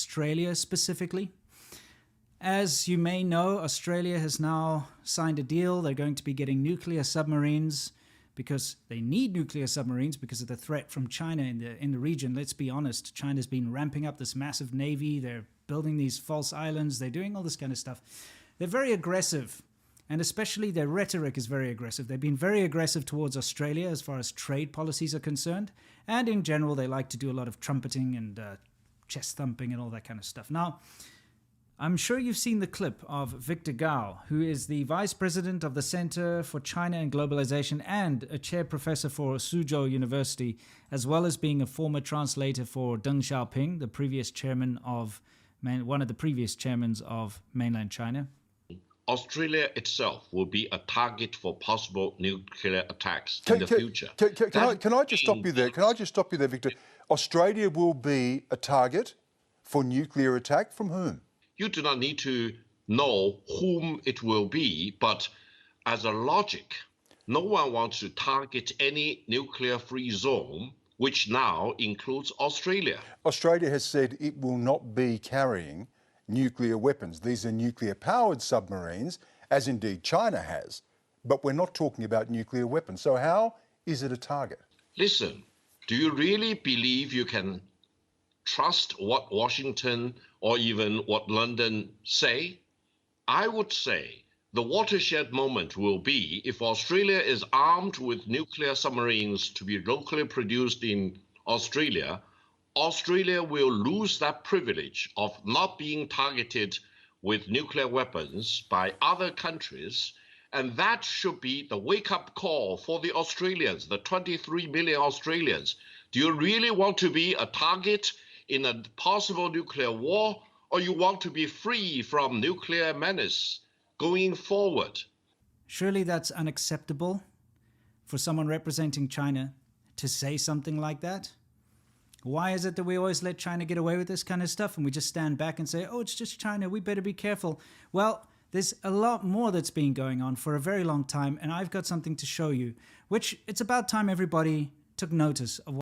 Australia specifically. As you may know, Australia has now signed a deal. They're going to be getting nuclear submarines because they need nuclear submarines because of the threat from China in the region. Let's be honest, China's been ramping up this massive navy. They're building these false islands. They're doing all this kind of stuff. They're very aggressive, and especially their rhetoric is very aggressive. They've been very aggressive towards Australia as far as trade policies are concerned, and in general, they like to do a lot of trumpeting and chest thumping and all that kind of stuff. Now, I'm sure you've seen the clip of Victor Gao, who is the Vice President of the Center for China and Globalization and a chair professor for Suzhou University, as well as being a former translator for Deng Xiaoping, the previous chairman of one of the previous chairmen of mainland China. Australia itself will be a target for possible nuclear attacks in the future. Can I just stop you there? Can I just stop you there, Victor? Australia will be a target for nuclear attack from whom? You do not need to know whom it will be, but as a logic, no one wants to target any nuclear-free zone, which now includes Australia. Australia has said it will not be carrying nuclear weapons. These are nuclear-powered submarines, as indeed China has. But we're not talking about nuclear weapons. So how is it a target? Listen, do you really believe you can trust what Washington or even what London say? I would say the watershed moment will be if Australia is armed with nuclear submarines to be locally produced in Australia. Australia will lose that privilege of not being targeted with nuclear weapons by other countries. And that should be the wake-up call for the Australians, the 23 million Australians. Do you really want to be a target in a possible nuclear war, or you want to be free from nuclear menace going forward? Surely that's unacceptable for someone representing China to say something like that. Why is it that we always let China get away with this kind of stuff and we just stand back and say, oh, it's just China, we better be careful? Well, there's a lot more that's been going on for a very long time, and I've got something to show you, which it's about time everybody took notice of.